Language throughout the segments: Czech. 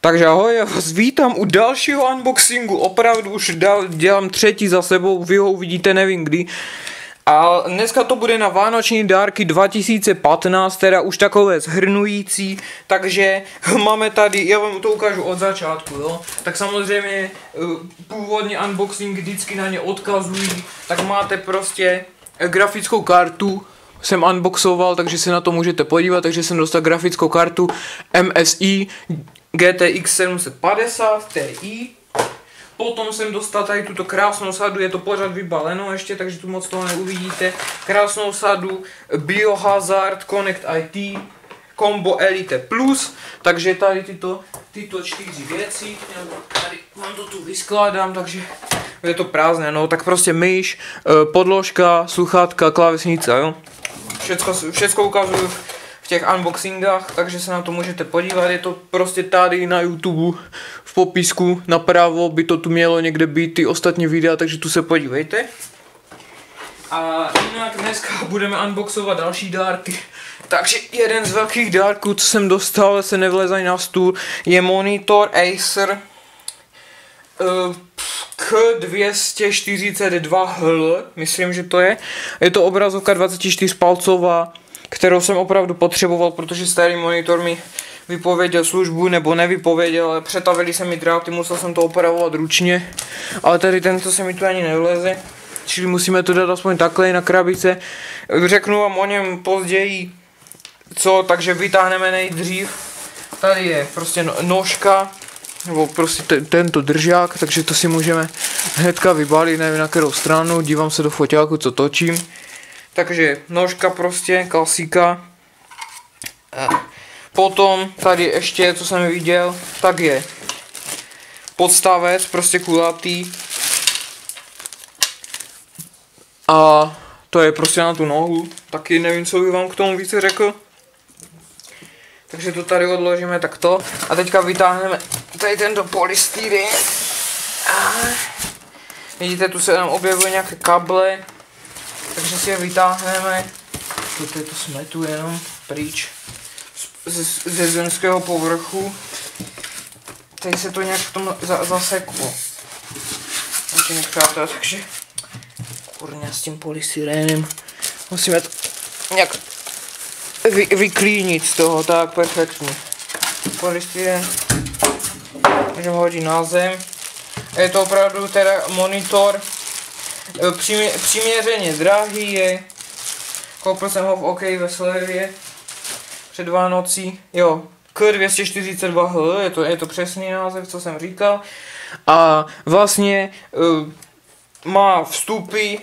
Takže ahoj, já vás vítám u dalšího unboxingu, opravdu už dělám třetí za sebou, vy ho uvidíte nevím kdy. A dneska to bude na vánoční dárky 2015, teda už takové shrnující, takže máme tady, já vám to ukážu od začátku, jo. Tak samozřejmě původně unboxing vždycky na ně odkazují, tak máte prostě grafickou kartu, jsem unboxoval, takže se na to můžete podívat, takže jsem dostal grafickou kartu MSI GTX 750 Ti. Potom jsem dostal tady tuto krásnou sadu, je to pořád vybaleno ještě, takže tu moc toho neuvidíte. Krásnou sadu Biohazard Connect IT Combo Elite Plus, takže tady tyto 4 věci, tady vám to tu vyskládám, takže je to prázdné, no tak prostě myš, podložka, sluchátka, klávesnice, jo. Všecko ukazuju v těch unboxingách, takže se na to můžete podívat, je to prostě tady na YouTube v popisku napravo by to tu mělo někde být ty ostatní videa, takže tu se podívejte. A jinak dneska budeme unboxovat další dárky. Takže jeden z velkých dárků, co jsem dostal, se nevlezají na stůl, je monitor Acer K242HL, myslím, že to je. Je to obrazovka 24-palcová, kterou jsem opravdu potřeboval, protože starý monitor mi vypověděl službu, nebo nevypověděl, ale přetavili se mi dráty, musel jsem to opravovat ručně, ale tady tento se mi tu ani nevleze, čili musíme to dát aspoň takhle na krabice. Řeknu vám o něm později, co, takže vytáhneme nejdřív. Tady je prostě nožka, nebo prostě tento držák, takže to si můžeme hnedka vybalit, nevím na kterou stranu, dívám se do foťáku, co točím. Takže nožka prostě, klasika. Potom tady ještě, co jsem viděl, tak je podstavec, prostě kulatý. A to je prostě na tu nohu, taky nevím, co bych vám k tomu více řekl. Takže to tady odložíme takto. A teďka vytáhneme tady tento polystyren. Vidíte, tu se nám objevují nějaké kable. Takže si je vytáhneme. Toto je to smetu jenom pryč ze zemského povrchu. Tady se to nějak v tom zaseklo. Přátelé, takže kurňa s tím polystyrenem. Musíme to nějak vyklínit z toho, tak perfektní. Polystyren můžeme hodit na zem. Je to opravdu teda monitor přiměřeně drahý je. Koupil jsem ho v OK ve slevě před Vánocí. Jo, K242HL, je to přesný název, co jsem říkal. A vlastně má vstupy,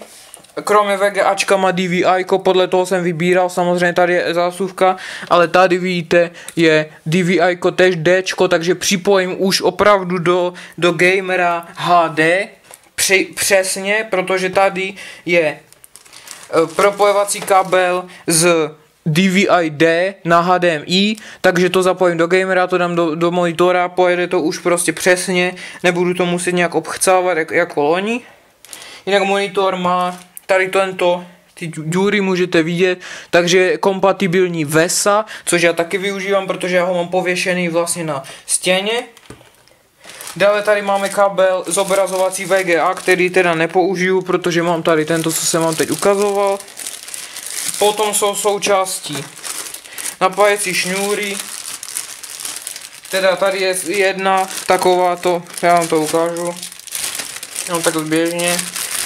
kromě VGAčka má DVI, podle toho jsem vybíral, samozřejmě tady je zásuvka, ale tady vidíte je DVI tež D, takže připojím už opravdu do gamera HD, přesně, protože tady je propojovací kabel z DVI-D na HDMI, takže to zapojím do gamera, to dám do monitora, pojede to už prostě přesně, nebudu to muset nějak obchcávat jako loni. Jinak monitor má tady ty díry můžete vidět, takže je kompatibilní VESA, což já taky využívám, protože já ho mám pověšený vlastně na stěně. Dále tady máme kabel zobrazovací VGA, který teda nepoužiju, protože mám tady tento, co jsem vám teď ukazoval. Potom jsou součástí napájecí šňůry. Teda tady je jedna takováto, já vám to ukážu. Jenom tak zběžně.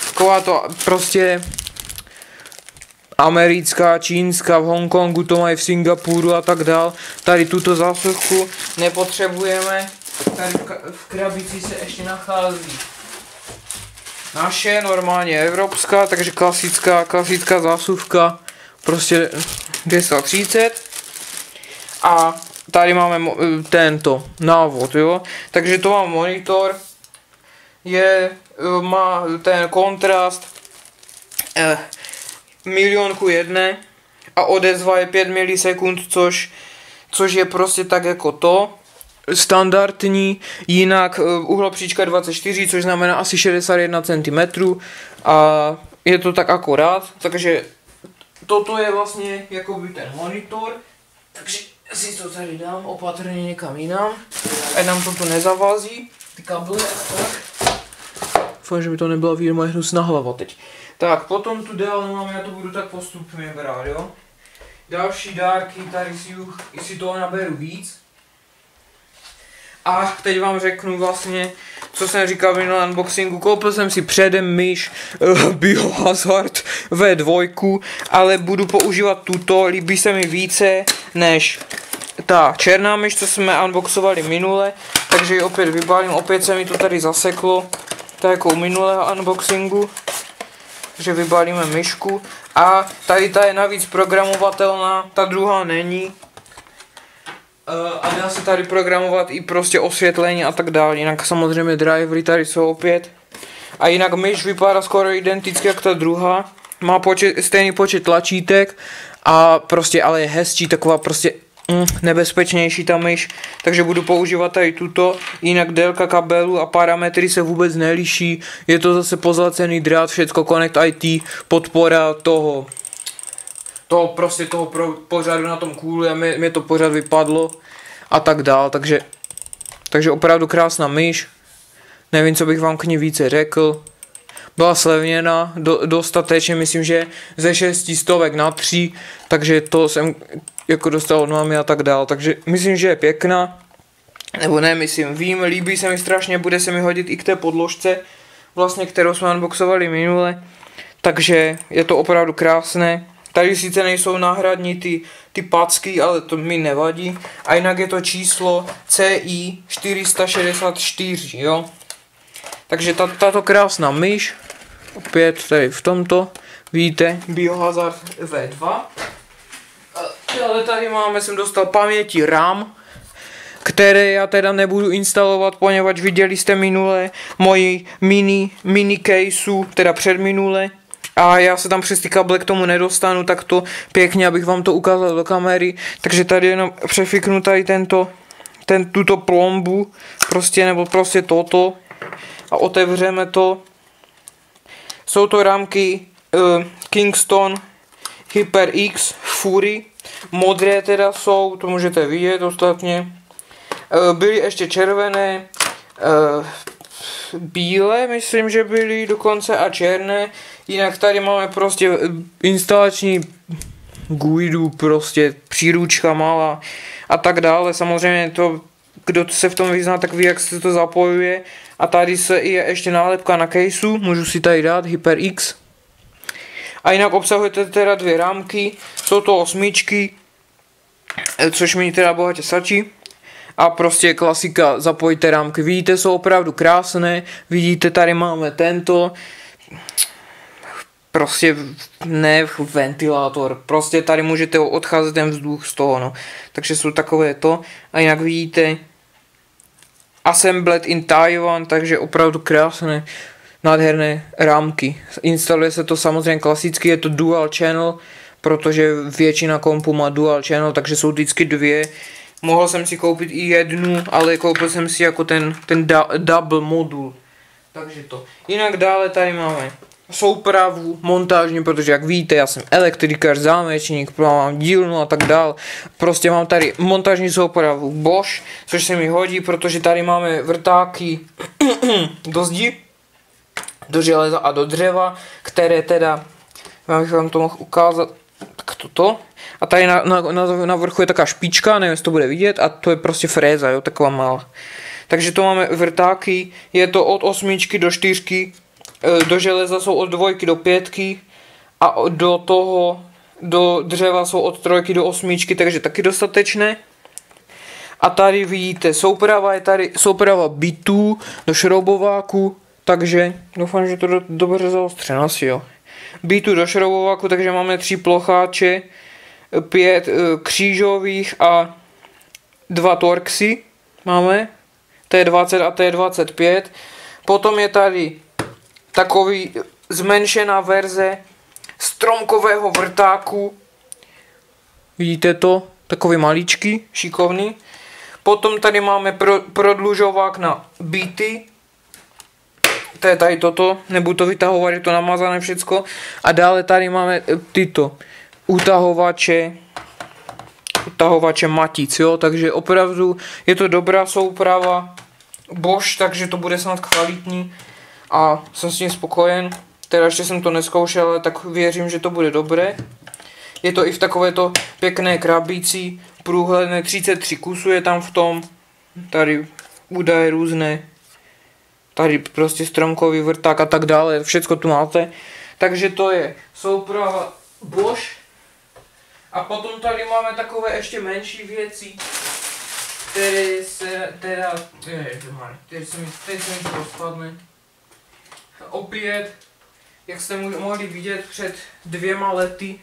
Takováto prostě americká, čínská, v Hongkongu to mají, v Singapuru a tak dál. Tady tuto zásuvku nepotřebujeme. Tady v krabici se ještě nachází naše, normálně evropská, takže klasická zásuvka, prostě 230. A tady máme tento návod, jo. Takže to má monitor, má ten kontrast 1:1 a odezva je 5 milisekund, což je prostě tak jako to. Standardní, jinak uhlopříčka 24, což znamená asi 61 cm a je to tak akorát, takže toto je vlastně jakoby ten monitor, takže si to tady dám opatrně někam jinam, ať nám to tu nezavází, ty kable, tak. Doufám, že by to nebyla vidět moje hnusná hlava teď. Tak, potom tu dál mám, já to budu tak postupně brát, jo. Další dárky, tady si toho naberu víc. A teď vám řeknu vlastně, co jsem říkal v minulém unboxingu. Koupil jsem si předem myš Biohazard V2, ale budu používat tuto, líbí se mi více než ta černá myš, co jsme unboxovali minule, takže ji opět vybalím, opět se mi to tady zaseklo, tak jako u minulého unboxingu, takže vybalíme myšku a tady ta je navíc programovatelná, ta druhá není. A dá se tady programovat i prostě osvětlení a tak dále, jinak samozřejmě drivery tady jsou opět. A jinak myš vypadá skoro identicky jak ta druhá, má stejný počet tlačítek a prostě ale je hezčí, taková prostě nebezpečnější ta myš, takže budu používat tady tuto, jinak délka kabelu a parametry se vůbec neliší, je to zase pozlacený drát, všecko Connect IT, podpora toho pořadu na tom kůlu, a mě to pořád vypadlo a tak dál, takže opravdu krásná myš, nevím, co bych vám k ní více řekl, byla slevněna dostatečně, myslím, že ze 600 na 3, takže to jsem jako dostal od mámy a tak dál, takže myslím, že je pěkná, nebo ne, vím, líbí se mi strašně, bude se mi hodit i k té podložce, vlastně, kterou jsme unboxovali minule, takže je to opravdu krásné. Tady sice nejsou náhradní ty packy, ale to mi nevadí. A jinak je to číslo CI 464, jo. Takže tato krásná myš, opět tady v tomto, vidíte, Biohazard V2. Ale tady jsem dostal paměti RAM, které já teda nebudu instalovat, poněvadž viděli jste minule moji mini caseu, teda předminule. A já se tam přes ty kable k tomu nedostanu, tak to pěkně, abych vám to ukázal do kamery. Takže tady jenom přefiknu tady tuto plombu, nebo prostě toto. A otevřeme to. Jsou to rámky Kingston HyperX Fury. Modré teda jsou, to můžete vidět ostatně. Byly ještě červené, bílé, myslím, že byly dokonce a černé. Jinak tady máme prostě instalační guidu, prostě příručka malá a tak dále. Samozřejmě to, kdo se v tom vyzná, tak ví, jak se to zapojuje. A tady je ještě nálepka na caseu, můžu si tady dát HyperX. A jinak obsahujete teda dvě rámky, jsou to 8, což mi teda bohatě stačí. A prostě klasika, zapojte rámky, vidíte, jsou opravdu krásné, vidíte, tady máme tento, prostě ne ventilátor, prostě tady můžete odcházet ten vzduch z toho, no. Takže jsou takové to, a jinak vidíte, assembled in Taiwan, takže opravdu krásné, nádherné rámky. Instaluje se to samozřejmě klasicky, je to dual channel, protože většina kompů má dual channel, takže jsou vždycky dvě. Mohl jsem si koupit i jednu, ale koupil jsem si jako ten double modul. Takže to. Jinak dále tady máme soupravu montážní, protože jak víte, já jsem elektrikář, zámečník, mám dílnu a tak dál. Prostě mám tady montážní soupravu Bosch, což se mi hodí, protože tady máme vrtáky do zdi, do železa a do dřeva, které teda, abych vám to mohl ukázat, tak toto. A tady na vrchu je taková špička, nevím, jestli to bude vidět, a to je prostě fréza, jo, taková malá. Takže to máme vrtáky, je to od 8 do 4, do železa jsou od 2 do 5 a do dřeva jsou od 3 do 8, takže taky dostatečné. A tady vidíte, souprava je tady souprava bitů do šroubováku, takže doufám, že to dobře zaostřeno, asi jo. Bitů do šroubováku, takže máme 3 plocháče, 5 křížových a 2 torxy máme, T20 a T25. Potom je tady takový zmenšená verze stromkového vrtáku. Vidíte to? Takový maličký, šikovný. Potom tady máme prodlužovák na bity. To je tady toto, nebudu to vytahovat, je to namazané všecko. A dále tady máme tyto utahovače utahovače matic, jo, takže opravdu je to dobrá souprava Bosch, takže to bude snad kvalitní a jsem s tím spokojen. Teda ještě jsem to neskoušel, ale tak věřím, že to bude dobré. Je to i v takovéto pěkné krabici, průhledné 33 kusů je tam v tom. Tady údaje různé. Tady prostě stromkový vrták a tak dále, všecko tu máte. Takže to je souprava Bosch. A potom tady máme takové ještě menší věci, které se teda, teď se mi to rozpadne. Opět, jak jste mohli vidět před 2 lety,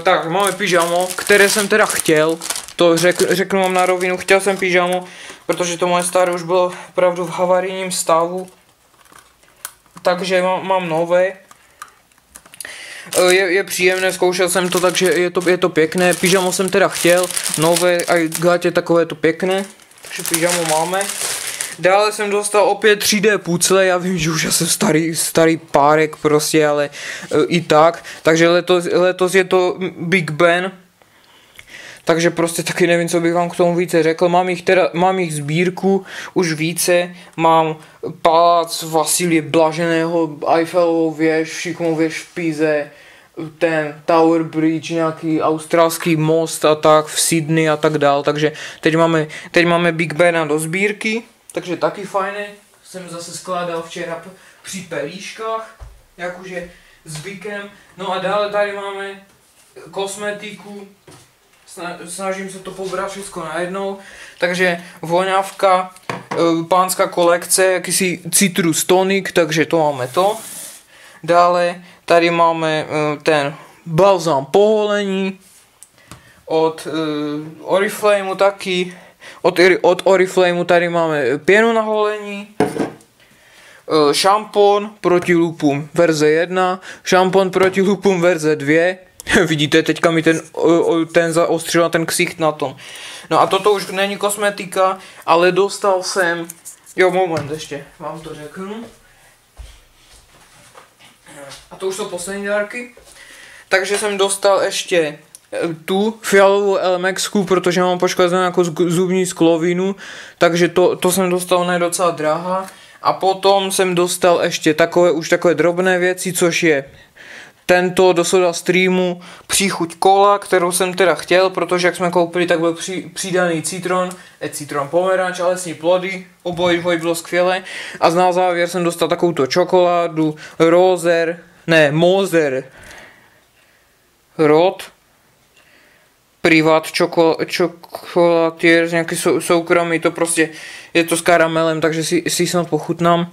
tak máme pyžamo, které jsem teda chtěl, to řeknu vám na rovinu, chtěl jsem pyžamo, protože to moje staré už bylo opravdu v havarijním stavu, takže mám nové. Je příjemné, zkoušel jsem to, takže je to pěkné, pyžamo jsem teda chtěl, nové, a gatě takové to pěkné, takže pyžamo máme. Dále jsem dostal opět 3D pucle, já vím, že už já jsem starý párek prostě, ale i tak. Takže letos je to Big Ben. Takže prostě taky nevím, co bych vám k tomu více řekl. Mám jich sbírku už více. Mám palác Vasilie Blaženého, Eiffelovou věž, šikovnou věž v Pize, ten Tower Bridge, nějaký australský most a tak v Sydney a tak dál. Takže teď máme Big Bena do sbírky. Takže taky fajné, jsem zase skládal včera při pelíškách, jak už je zvykem. No a dále tady máme kosmetiku, snažím se to pobrat všechno najednou. Takže voňavka, pánská kolekce, jakýsi Citrus Tonic, takže to máme to. Dále tady máme ten balzám poholení od Oriflameu taky. Od Oriflameu tady máme pěnu na holení, šampon proti lupům verze 1, šampon proti lupům verze 2. Vidíte, teďka mi ten zaostřil na ten ksicht na tom. No a toto už není kosmetika, ale dostal jsem, jo moment ještě, vám to řeknu. A to už jsou poslední dárky. Takže jsem dostal ještě tu fialovou LMXku, protože mám poškozenou jako zubní sklovinu, takže to jsem dostal, ona je docela drahá. A potom jsem dostal ještě takové drobné věci, což je tento do Soda Streamu příchuť kola, kterou jsem teda chtěl, protože jak jsme koupili, tak byl přidaný citron pomeranč a lesní plody, obojí bylo skvělé. A na závěr jsem dostal takovouto čokoládu, Moser Rod Privat čokolatier, nějaký soukromý, to prostě je to s karamelem, takže si snad pochutnám.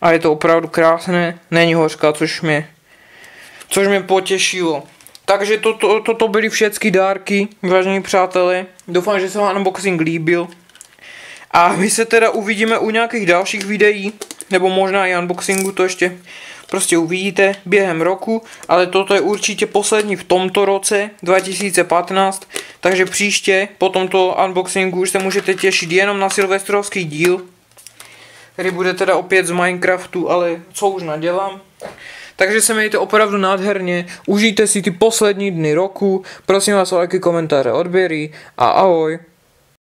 A je to opravdu krásné, není hořká, což mě potěšilo. Takže toto byly všechny dárky, vážení přátelé. Doufám, že se vám unboxing líbil. A my se teda uvidíme u nějakých dalších videí, nebo možná i unboxingu, to ještě prostě uvidíte během roku, ale toto je určitě poslední v tomto roce 2015, takže příště po tomto unboxingu už se můžete těšit jenom na silvestrovský díl, který bude teda opět z Minecraftu, ale co už nadělám. Takže se mějte opravdu nádherně, užijte si ty poslední dny roku, prosím vás o lajky, komentáře, odběry a ahoj.